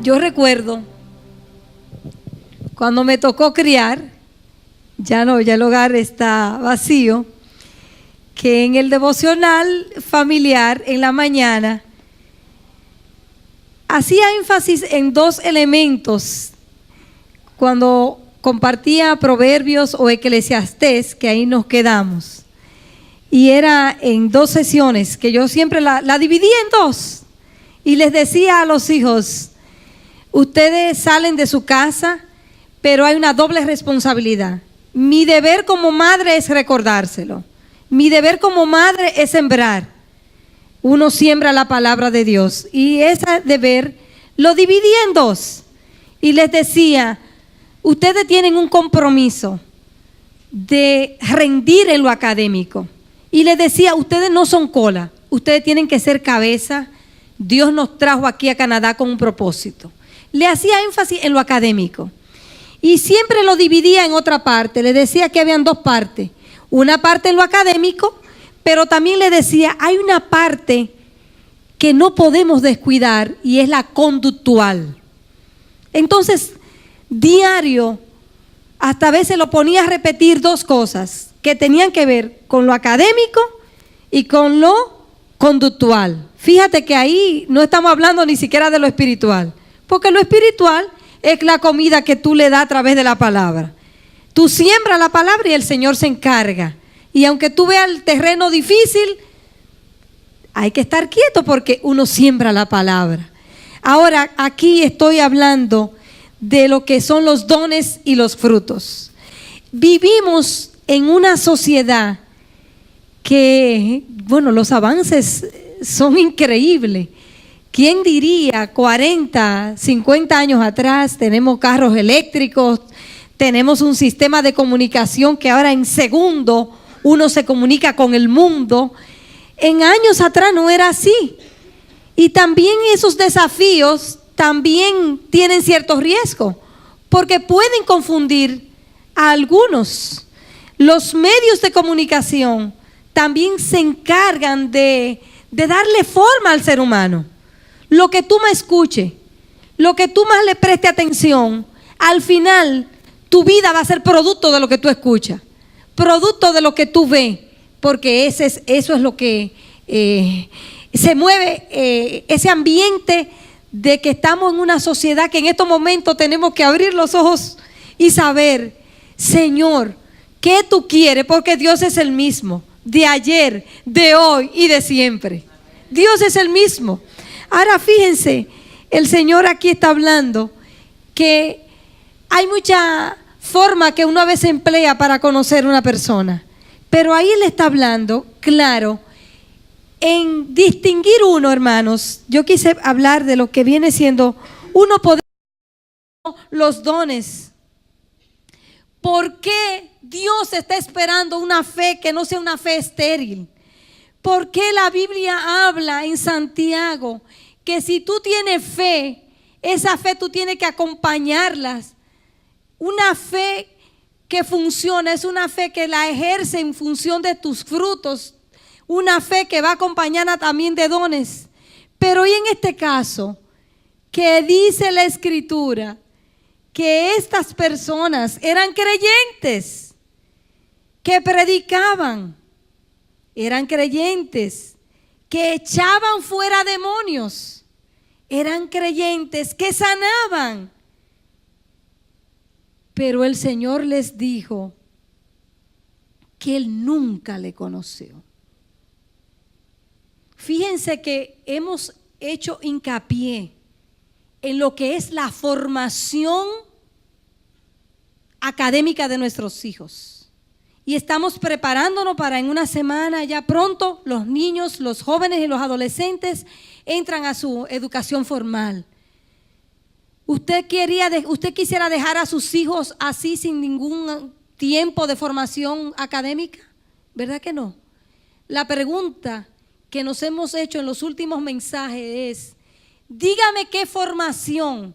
Yo recuerdo cuando me tocó criar, ya no, ya el hogar está vacío, que en el devocional familiar en la mañana hacía énfasis en dos elementos cuando compartía Proverbios o Eclesiastés, que ahí nos quedamos. Y era en dos sesiones, que yo siempre la dividía en dos. Y les decía a los hijos, ustedes salen de su casa, pero hay una doble responsabilidad. Mi deber como madre es recordárselo. Mi deber como madre es sembrar. Uno siembra la palabra de Dios. Y ese deber lo dividía en dos. Y les decía, ustedes tienen un compromiso de rendir en lo académico. Y les decía, ustedes no son cola, ustedes tienen que ser cabeza. Dios nos trajo aquí a Canadá con un propósito. Le hacía énfasis en lo académico. Y siempre lo dividía en otra parte. Le decía que habían dos partes. Una parte en lo académico, pero también le decía, hay una parte que no podemos descuidar y es la conductual. Entonces, diario, hasta a veces lo ponía a repetir dos cosas que tenían que ver con lo académico y con lo conductual. Fíjate que ahí no estamos hablando ni siquiera de lo espiritual, porque lo espiritual es la comida que tú le das a través de la palabra. Tú siembras la palabra y el Señor se encarga. Y aunque tú veas el terreno difícil, hay que estar quieto porque uno siembra la palabra. Ahora, aquí estoy hablando de lo que son los dones y los frutos. Vivimos en una sociedad que, bueno, los avances son increíbles. ¿Quién diría 40, 50 años atrás tenemos carros eléctricos, tenemos un sistema de comunicación que ahora en segundo uno se comunica con el mundo? En años atrás no era así. Y también esos desafíos también tienen ciertos riesgos, porque pueden confundir a algunos. Los medios de comunicación también se encargan de darle forma al ser humano. Lo que tú más escuches, lo que tú más le preste atención, al final tu vida va a ser producto de lo que tú escuchas, producto de lo que tú ves, porque eso es lo que se mueve, ese ambiente de que estamos en una sociedad que en estos momentos tenemos que abrir los ojos y saber, Señor, ¿qué tú quieres? Porque Dios es el mismo, de ayer, de hoy y de siempre. Dios es el mismo. Ahora fíjense, el Señor aquí está hablando que hay mucha forma que uno a veces emplea para conocer una persona, pero ahí Él está hablando, claro, en distinguir uno, hermanos. Yo quise hablar de lo que viene siendo uno poder, los dones. ¿Por qué Dios está esperando una fe que no sea una fe estéril? ¿Por qué la Biblia habla en Santiago que si tú tienes fe, esa fe tú tienes que acompañarlas? Una fe que funciona es una fe que la ejerce en función de tus frutos, una fe que va acompañada también de dones. Pero y en este caso, que dice la Escritura que estas personas eran creyentes, que predicaban, eran creyentes, que echaban fuera demonios, eran creyentes, que sanaban. Pero el Señor les dijo que Él nunca le conoció. Fíjense que hemos hecho hincapié en lo que es la formación académica de nuestros hijos. Y estamos preparándonos para en una semana, ya pronto, los niños, los jóvenes y los adolescentes entran a su educación formal. ¿Usted quisiera dejar a sus hijos así sin ningún tiempo de formación académica? ¿Verdad que no? La pregunta que nos hemos hecho en los últimos mensajes es, dígame qué formación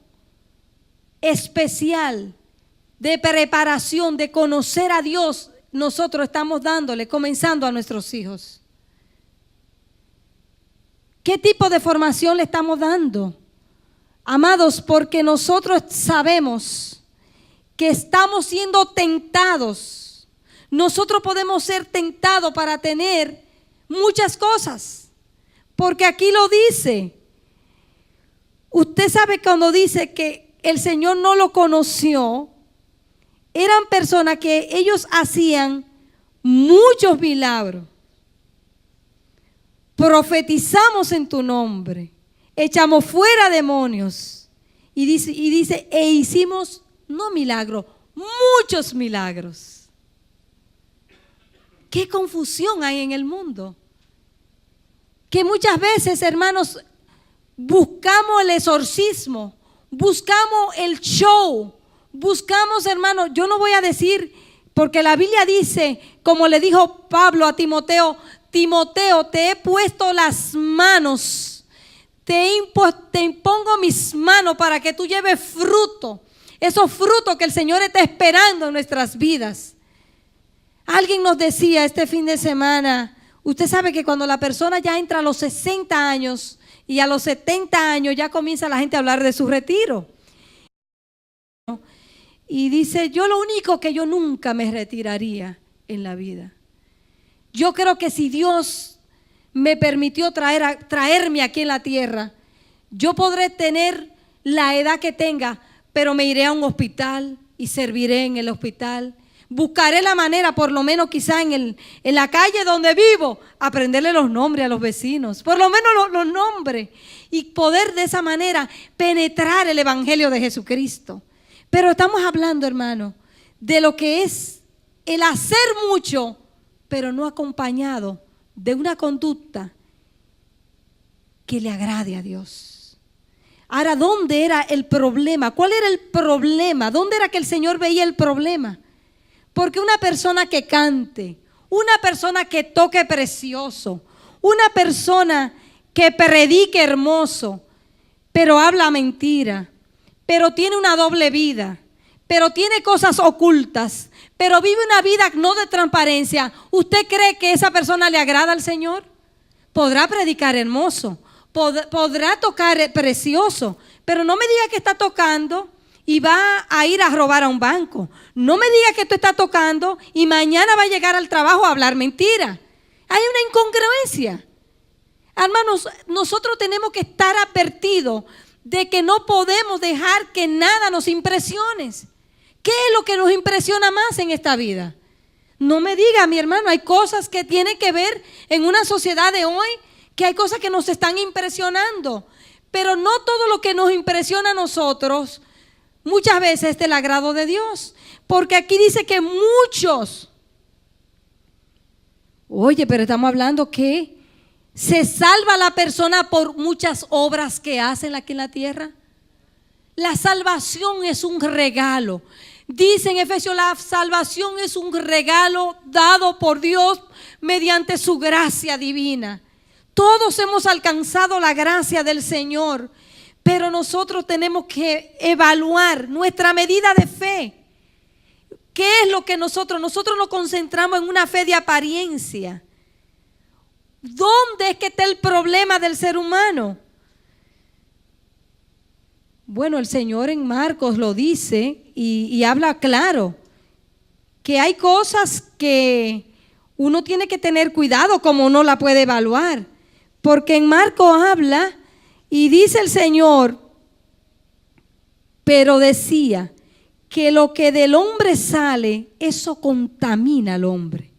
especial de preparación, de conocer a Dios, nosotros estamos dándole, comenzando a nuestros hijos. ¿Qué tipo de formación le estamos dando? Amados, porque nosotros sabemos que estamos siendo tentados. Nosotros podemos ser tentados para tener muchas cosas, porque aquí lo dice. Usted sabe cuando dice que el Señor no lo conoció, eran personas que ellos hacían muchos milagros. Profetizamos en tu nombre, echamos fuera demonios. Y dice, e hicimos no milagros, muchos milagros. Qué confusión hay en el mundo. Que muchas veces, hermanos, buscamos el exorcismo, buscamos el show, buscamos, hermanos, yo no voy a decir, porque la Biblia dice, como le dijo Pablo a Timoteo, Timoteo, te he puesto las manos, te impongo mis manos para que tú lleves fruto, esos frutos que el Señor está esperando en nuestras vidas. Alguien nos decía este fin de semana, usted sabe que cuando la persona ya entra a los 60 años y a los 70 años ya comienza la gente a hablar de su retiro. Y dice, yo lo único que yo nunca me retiraría en la vida. Yo creo que si Dios me permitió traerme aquí en la tierra, yo podré tener la edad que tenga, pero me iré a un hospital y serviré en el hospital. Buscaré la manera, por lo menos quizá en la calle donde vivo, aprenderle los nombres a los vecinos, por lo menos los nombres, y poder de esa manera penetrar el evangelio de Jesucristo. Pero estamos hablando, hermano, de lo que es el hacer mucho, pero no acompañado de una conducta que le agrade a Dios. Ahora, ¿dónde era el problema? ¿Cuál era el problema? ¿Dónde era que el Señor veía el problema? Porque una persona que cante, una persona que toque precioso, una persona que predique hermoso, pero habla mentira, pero tiene una doble vida, pero tiene cosas ocultas, pero vive una vida no de transparencia, ¿usted cree que esa persona le agrada al Señor? Podrá predicar hermoso, podrá tocar precioso, pero no me diga que está tocando y va a ir a robar a un banco. No me diga que tú estás tocando y mañana va a llegar al trabajo a hablar mentira. Hay una incongruencia. Hermanos, nosotros tenemos que estar advertidos de que no podemos dejar que nada nos impresione. ¿Qué es lo que nos impresiona más en esta vida? No me diga, mi hermano, hay cosas que tienen que ver en una sociedad de hoy, que hay cosas que nos están impresionando, pero no todo lo que nos impresiona a nosotros muchas veces es del agrado de Dios, porque aquí dice que muchos, oye, pero estamos hablando que se salva la persona por muchas obras que hacen aquí en la tierra. La salvación es un regalo. Dice en Efesios, la salvación es un regalo dado por Dios mediante su gracia divina. Todos hemos alcanzado la gracia del Señor, pero nosotros tenemos que evaluar nuestra medida de fe. ¿Qué es lo que nosotros nos concentramos en una fe de apariencia? ¿Dónde es que está el problema del ser humano? Bueno, el Señor en Marcos lo dice y habla claro, que hay cosas que uno tiene que tener cuidado como uno la puede evaluar. Porque en Marcos habla y dice el Señor, pero decía que lo que del hombre sale, eso contamina al hombre.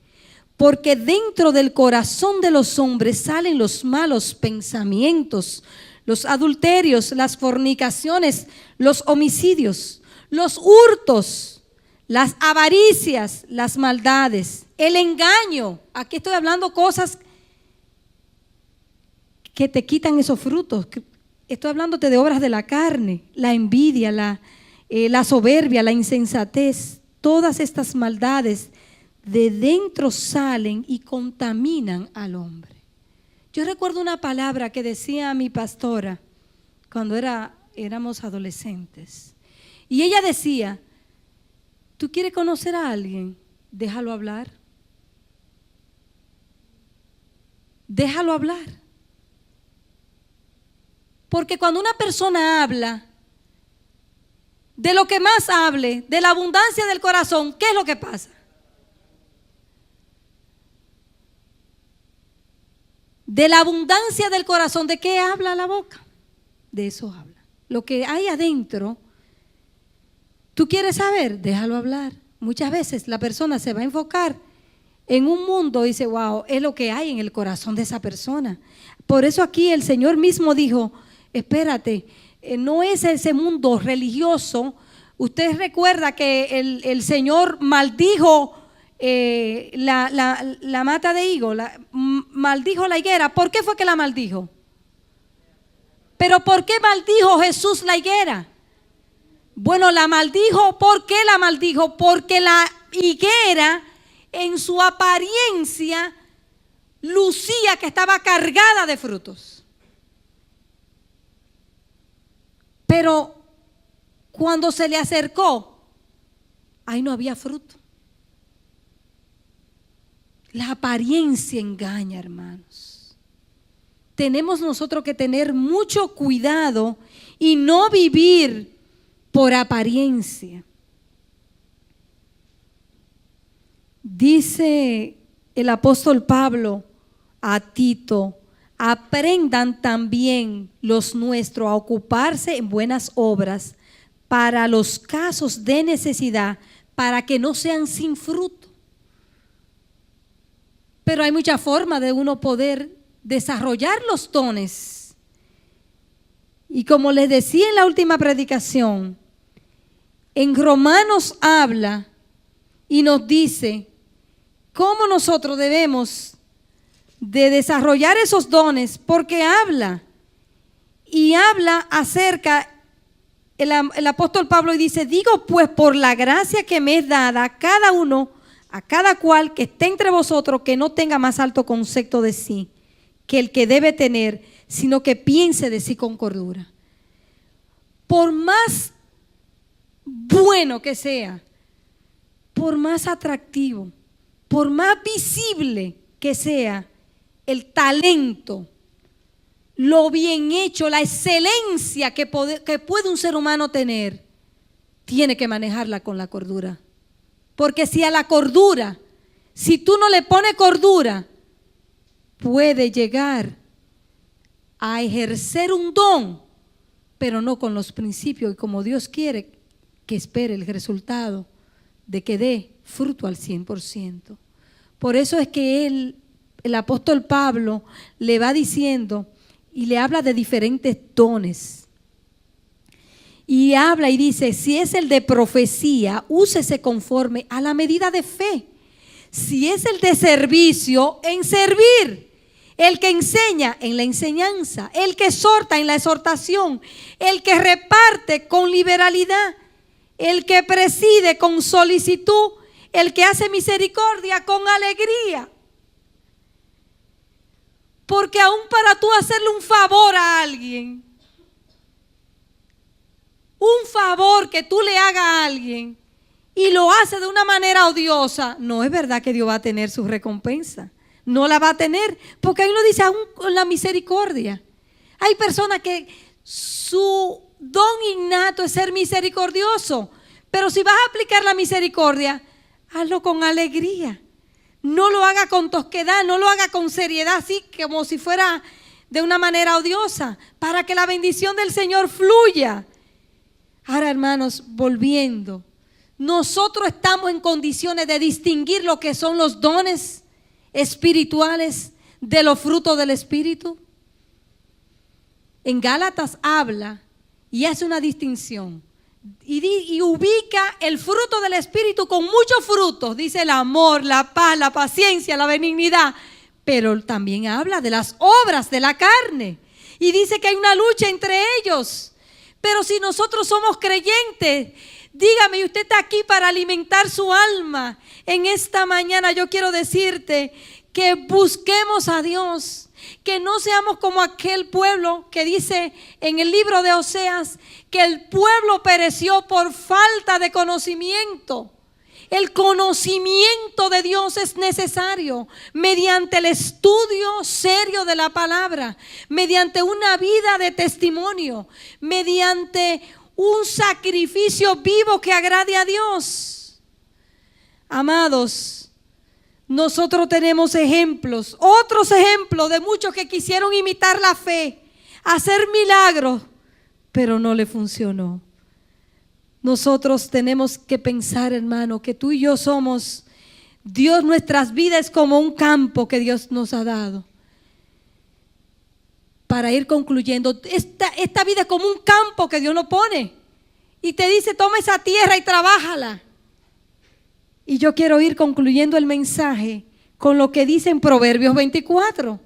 Porque dentro del corazón de los hombres salen los malos pensamientos, los adulterios, las fornicaciones, los homicidios, los hurtos, las avaricias, las maldades, el engaño. Aquí estoy hablando cosas que te quitan esos frutos. Estoy hablándote de obras de la carne, la envidia, la soberbia, la insensatez. Todas estas maldades de dentro salen y contaminan al hombre. Yo recuerdo una palabra que decía mi pastora cuando éramos adolescentes. Y ella decía, ¿tú quieres conocer a alguien? Déjalo hablar. Déjalo hablar. Porque cuando una persona habla, de lo que más hable, de la abundancia del corazón, ¿qué es lo que pasa? De la abundancia del corazón, ¿de qué habla la boca? De eso habla. Lo que hay adentro, ¿tú quieres saber? Déjalo hablar. Muchas veces la persona se va a enfocar en un mundo y dice, wow, es lo que hay en el corazón de esa persona. Por eso aquí el Señor mismo dijo, espérate, no es ese mundo religioso. Usted recuerda que el Señor maldijo la mata de higo, maldijo la higuera. ¿Por qué fue que la maldijo? Pero ¿por qué maldijo Jesús la higuera? Bueno, la maldijo, ¿por qué la maldijo? Porque la higuera en su apariencia lucía que estaba cargada de frutos. Pero cuando se le acercó, ahí no había fruto. La apariencia engaña, hermanos. Tenemos nosotros que tener mucho cuidado y no vivir por apariencia. Dice el apóstol Pablo a Tito, aprendan también los nuestros a ocuparse en buenas obras para los casos de necesidad, para que no sean sin fruto. Pero hay muchas formas de uno poder desarrollar los dones. Y como les decía en la última predicación, en Romanos habla y nos dice cómo nosotros debemos de desarrollar esos dones, porque habla acerca, el apóstol Pablo, y dice, digo pues por la gracia que me es dada a cada uno, a cada cual que esté entre vosotros, que no tenga más alto concepto de sí que el que debe tener, sino que piense de sí con cordura. Por más bueno que sea, por más atractivo, por más visible que sea el talento, lo bien hecho, la excelencia que puede un ser humano tener, tiene que manejarla con la cordura. Porque si a la cordura, si tú no le pones cordura, puede llegar a ejercer un don, pero no con los principios y como Dios quiere que espere el resultado de que dé fruto al 100%. Por eso es que el apóstol Pablo le va diciendo y le habla de diferentes dones. Y habla y dice, si es el de profecía, úsese conforme a la medida de fe. Si es el de servicio, en servir. El que enseña, en la enseñanza. El que exhorta, en la exhortación. El que reparte, con liberalidad. El que preside, con solicitud. El que hace misericordia, con alegría. Porque aún para tú hacerle un favor a alguien, un favor que tú le hagas a alguien y lo hace de una manera odiosa, no es verdad que Dios va a tener su recompensa. No la va a tener, porque ahí uno dice, aún con la misericordia. Hay personas que su don innato es ser misericordioso, pero si vas a aplicar la misericordia, hazlo con alegría. No lo haga con tosquedad, no lo haga con seriedad, así como si fuera de una manera odiosa, para que la bendición del Señor fluya. Ahora, hermanos, volviendo, nosotros estamos en condiciones de distinguir lo que son los dones espirituales de los frutos del Espíritu. En Gálatas habla y hace una distinción y ubica el fruto del Espíritu con muchos frutos. Dice el amor, la paz, la paciencia, la benignidad, pero también habla de las obras de la carne y dice que hay una lucha entre ellos. Pero si nosotros somos creyentes, dígame, y usted está aquí para alimentar su alma, en esta mañana yo quiero decirte que busquemos a Dios, que no seamos como aquel pueblo que dice en el libro de Oseas que el pueblo pereció por falta de conocimiento. El conocimiento de Dios es necesario mediante el estudio serio de la palabra, mediante una vida de testimonio, mediante un sacrificio vivo que agrade a Dios. Amados, nosotros tenemos ejemplos, otros ejemplos de muchos que quisieron imitar la fe, hacer milagros, pero no le funcionó. Nosotros tenemos que pensar, hermano, que tú y yo somos Dios, nuestras vidas como un campo que Dios nos ha dado. Para ir concluyendo, esta vida es como un campo que Dios nos pone y te dice: toma esa tierra y trabájala. Y yo quiero ir concluyendo el mensaje con lo que dice en Proverbios 24,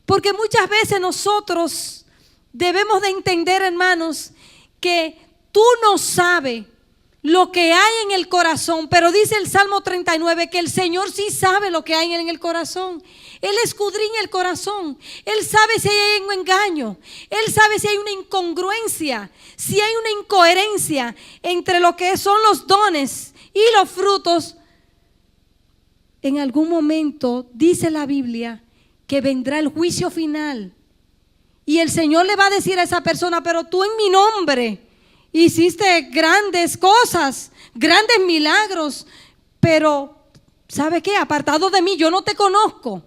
porque muchas veces nosotros debemos de entender, hermanos, que tú no sabes lo que hay en el corazón, pero dice el Salmo 39 que el Señor sí sabe lo que hay en el corazón. Él escudriña el corazón. Él sabe si hay un engaño. Él sabe si hay una incongruencia, si hay una incoherencia entre lo que son los dones y los frutos. En algún momento dice la Biblia que vendrá el juicio final y el Señor le va a decir a esa persona: pero tú en mi nombre hiciste grandes cosas, grandes milagros, pero ¿sabe qué? Apartado de mí, yo no te conozco.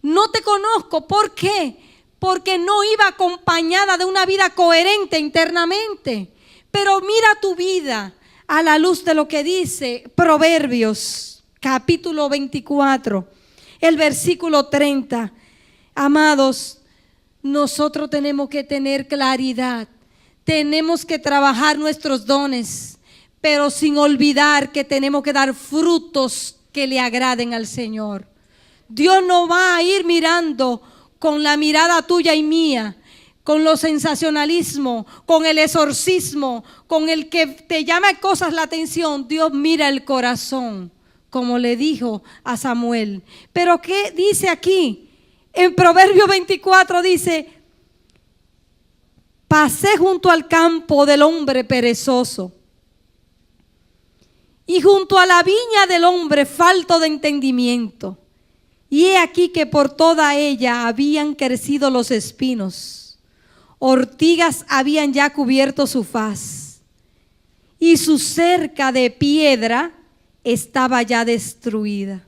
No te conozco. ¿Por qué? Porque no iba acompañada de una vida coherente internamente. Pero mira tu vida a la luz de lo que dice Proverbios capítulo 24, el versículo 30. Amados, nosotros tenemos que tener claridad. Tenemos que trabajar nuestros dones, pero sin olvidar que tenemos que dar frutos que le agraden al Señor. Dios no va a ir mirando con la mirada tuya y mía, con los sensacionalismos, con el exorcismo, con el que te llama cosas la atención. Dios mira el corazón, como le dijo a Samuel. Pero ¿qué dice aquí? En Proverbios 24 dice: pasé junto al campo del hombre perezoso y junto a la viña del hombre falto de entendimiento. Y he aquí que por toda ella habían crecido los espinos, ortigas habían ya cubierto su faz, y su cerca de piedra estaba ya destruida.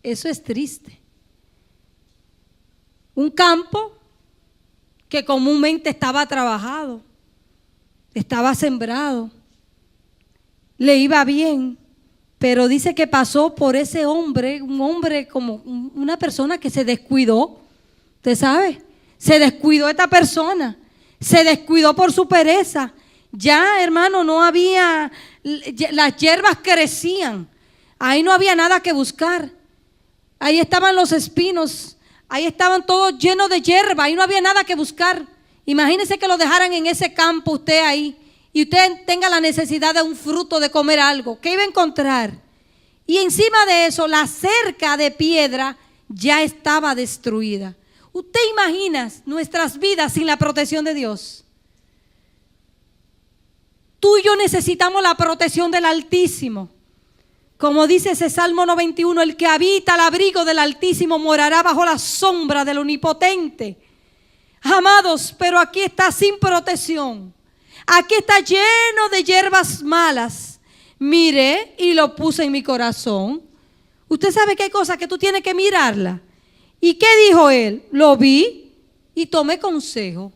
Eso es triste. Un campo que comúnmente estaba trabajado, estaba sembrado, le iba bien, pero dice que pasó por ese hombre, un hombre como una persona que se descuidó. ¿Usted sabe? Se descuidó esta persona, se descuidó por su pereza. Ya, hermano, no había, las hierbas crecían, ahí no había nada que buscar, ahí estaban los espinos. Ahí estaban todos llenos de hierba, ahí no había nada que buscar. Imagínese que lo dejaran en ese campo usted ahí y usted tenga la necesidad de un fruto, de comer algo. ¿Qué iba a encontrar? Y encima de eso, la cerca de piedra ya estaba destruida. ¿Usted imagina nuestras vidas sin la protección de Dios? Tú y yo necesitamos la protección del Altísimo. Como dice ese Salmo 91, el que habita al abrigo del Altísimo morará bajo la sombra del Omnipotente. Amados, pero aquí está sin protección. Aquí está lleno de hierbas malas. Miré y lo puse en mi corazón. Usted sabe que hay cosas que tú tienes que mirarla. ¿Y qué dijo él? Lo vi y tomé consejo.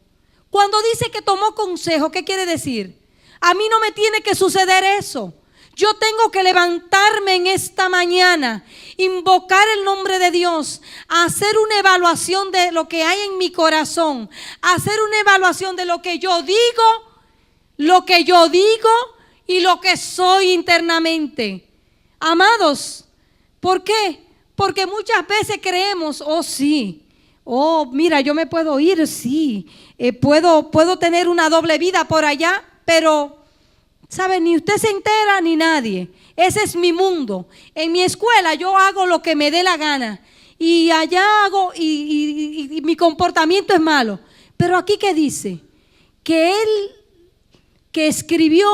Cuando dice que tomó consejo, ¿qué quiere decir? A mí no me tiene que suceder eso. Yo tengo que levantarme en esta mañana, invocar el nombre de Dios, hacer una evaluación de lo que hay en mi corazón, hacer una evaluación de lo que yo digo y lo que soy internamente. Amados, ¿por qué? Porque muchas veces creemos: oh sí, oh mira, yo me puedo ir, sí, puedo tener una doble vida por allá, pero ¿sabe? Ni usted se entera ni nadie. Ese es mi mundo. En mi escuela yo hago lo que me dé la gana y allá hago y mi comportamiento es malo. Pero aquí ¿qué dice? Que él que escribió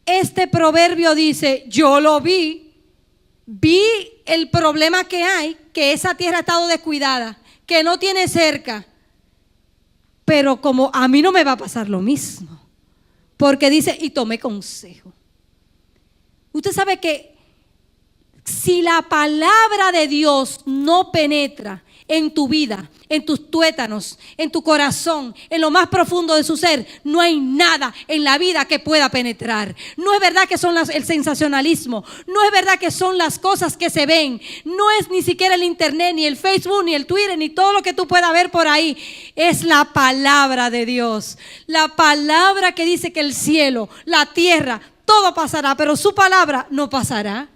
este proverbio dice, yo lo vi el problema que hay, que esa tierra ha estado descuidada, que no tiene cerca, pero como a mí no me va a pasar lo mismo, porque dice, y tomé consejo. Usted sabe que si la palabra de Dios no penetra en tu vida, en tus tuétanos, en tu corazón, en lo más profundo de su ser, no hay nada en la vida que pueda penetrar. No es verdad que son el sensacionalismo, no es verdad que son las cosas que se ven, no es ni siquiera el internet, ni el Facebook, ni el Twitter, ni todo lo que tú puedas ver por ahí. Es la palabra de Dios, la palabra que dice que el cielo, la tierra, todo pasará, pero su palabra no pasará.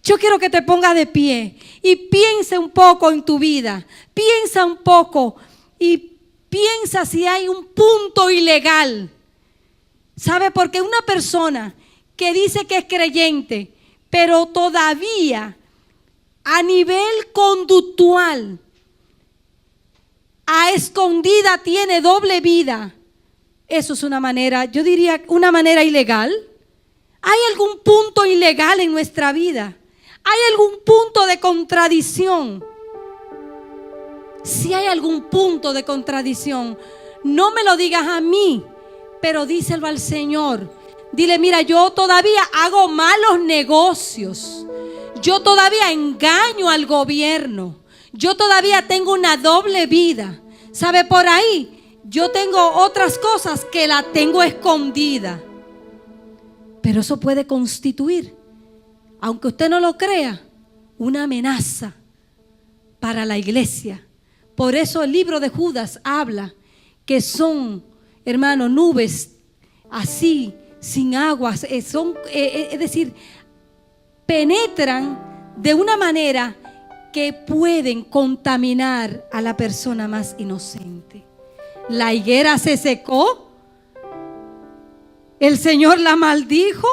Yo quiero que te pongas de pie y piense un poco en tu vida. Piensa un poco y piensa si hay un punto ilegal. ¿Sabe? Porque una persona que dice que es creyente, pero todavía a nivel conductual, a escondida tiene doble vida. Eso es una manera, yo diría, una manera ilegal. ¿Hay algún punto ilegal en nuestra vida? ¿Hay algún punto de contradicción? Si hay algún punto de contradicción, no me lo digas a mí, pero díselo al Señor. Dile, mira, yo todavía hago malos negocios. Yo todavía engaño al gobierno. Yo todavía tengo una doble vida. ¿Sabe? Por ahí yo tengo otras cosas que la tengo escondida. Pero eso puede constituir, aunque usted no lo crea, una amenaza para la iglesia. Por eso el libro de Judas habla que son, hermano, nubes así, sin aguas, es decir, penetran de una manera que pueden contaminar a la persona más inocente. La higuera se secó, el Señor la maldijo,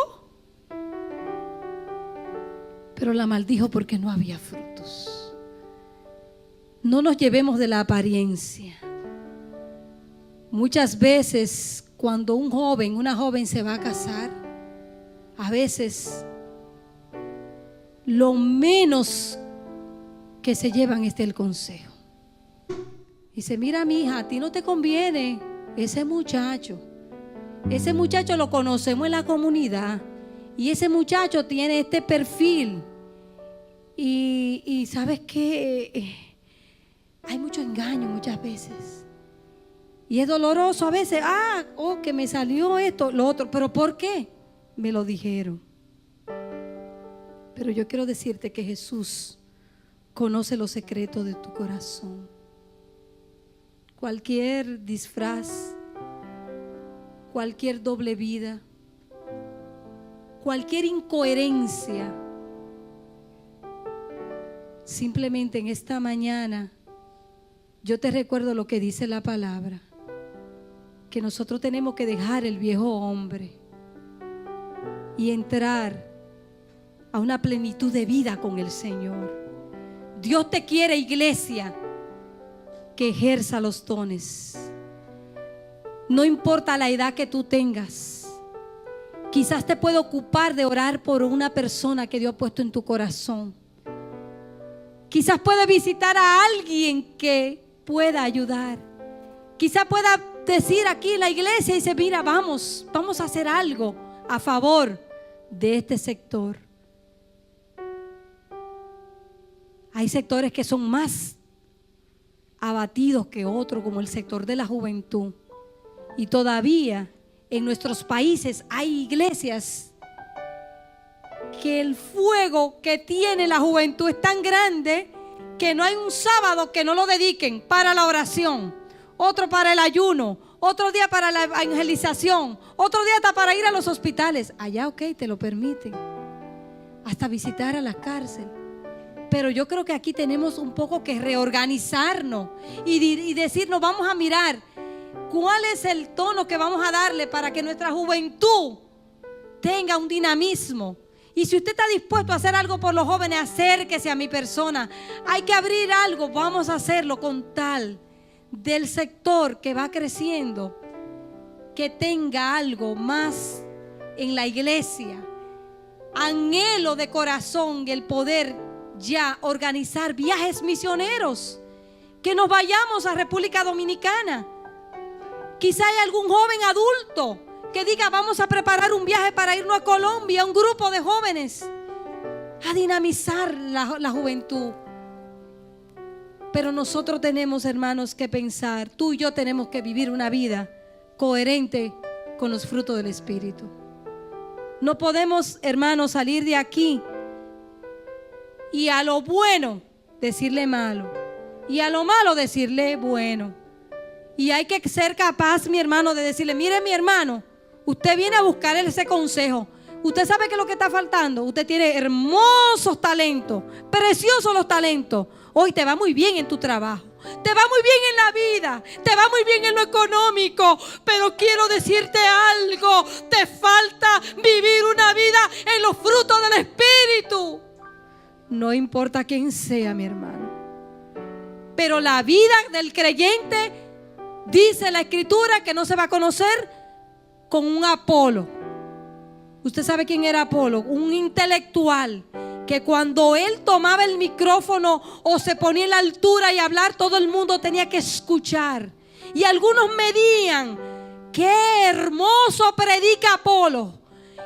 pero la maldijo porque no había frutos. No nos llevemos de la apariencia. Muchas veces cuando una joven se va a casar, a veces lo menos que se llevan es el consejo. Dice, mira mi hija, a ti no te conviene ese muchacho. Ese muchacho lo conocemos en la comunidad y ese muchacho tiene este perfil. Y sabes que hay mucho engaño muchas veces. Y es doloroso a veces. Que me salió esto, lo otro. ¿Pero por qué? Me lo dijeron. Pero yo quiero decirte que Jesús conoce los secretos de tu corazón. Cualquier disfraz, cualquier doble vida, cualquier incoherencia, simplemente en esta mañana yo te recuerdo lo que dice la palabra, que nosotros tenemos que dejar el viejo hombre y entrar a una plenitud de vida con el Señor. Dios te quiere, iglesia, que ejerza los dones. No importa la edad que tú tengas. Quizás te puede ocupar de orar por una persona que Dios ha puesto en tu corazón. Quizás puede visitar a alguien que pueda ayudar. Quizás pueda decir aquí en la iglesia y dice, mira, vamos a hacer algo a favor de este sector. Hay sectores que son más abatidos que otros, como el sector de la juventud. Y todavía en nuestros países hay iglesias que el fuego que tiene la juventud es tan grande que no hay un sábado que no lo dediquen para la oración, otro para el ayuno, otro día para la evangelización, otro día hasta para ir a los hospitales. Allá te lo permiten, hasta visitar a la cárcel. Pero yo creo que aquí tenemos un poco que reorganizarnos y decirnos, vamos a mirar cuál es el tono que vamos a darle para que nuestra juventud tenga un dinamismo. Y si usted está dispuesto a hacer algo por los jóvenes, acérquese a mi persona. Hay que abrir algo, vamos a hacerlo con tal del sector que va creciendo, que tenga algo más en la iglesia, anhelo de corazón el poder ya organizar viajes misioneros, que nos vayamos a República Dominicana. Quizá hay algún joven adulto que diga: vamos a preparar un viaje para irnos a Colombia, un grupo de jóvenes, a dinamizar la juventud. Pero nosotros tenemos, hermanos, que pensar, tú y yo tenemos que vivir una vida coherente con los frutos del Espíritu. No podemos, hermanos, salir de aquí y a lo bueno decirle malo, y a lo malo decirle bueno. Y hay que ser capaz, mi hermano, de decirle: mire, mi hermano, usted viene a buscar ese consejo. Usted sabe que es lo que está faltando. Usted tiene hermosos talentos, preciosos los talentos. Hoy te va muy bien en tu trabajo, te va muy bien en la vida, te va muy bien en lo económico, pero quiero decirte algo: te falta vivir una vida en los frutos del Espíritu. No importa quién sea, mi hermano, pero la vida del creyente, dice la Escritura, que no se va a conocer con un Apolo. Usted sabe quién era Apolo, un intelectual que cuando él tomaba el micrófono o se ponía en la altura y hablar, todo el mundo tenía que escuchar. Y algunos medían: qué hermoso predica Apolo.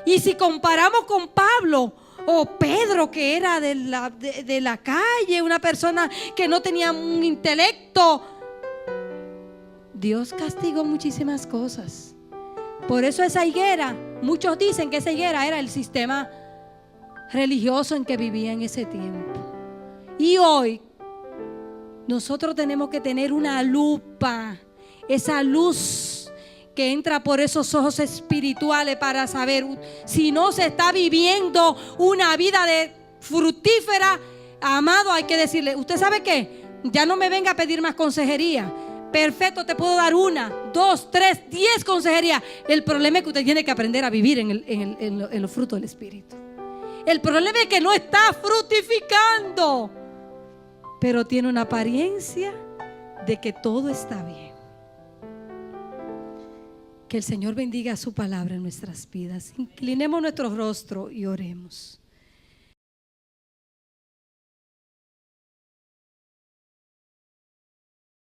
Y si comparamos con Pablo o Pedro, que era de la calle, una persona que no tenía un intelecto, Dios castigó muchísimas cosas. Por eso esa higuera, muchos dicen que esa higuera era el sistema religioso en que vivía en ese tiempo. Y hoy nosotros tenemos que tener una lupa, esa luz que entra por esos ojos espirituales, para saber si no se está viviendo una vida de fructífera. Amado, hay que decirle: ¿usted sabe qué? Ya no me venga a pedir más consejería. Perfecto, te puedo dar 1, 2, 3, 10 consejerías. El problema es que usted tiene que aprender a vivir en los frutos del Espíritu. El problema es que no está fructificando, pero tiene una apariencia de que todo está bien. Que el Señor bendiga su palabra en nuestras vidas. Inclinemos nuestro rostro y oremos.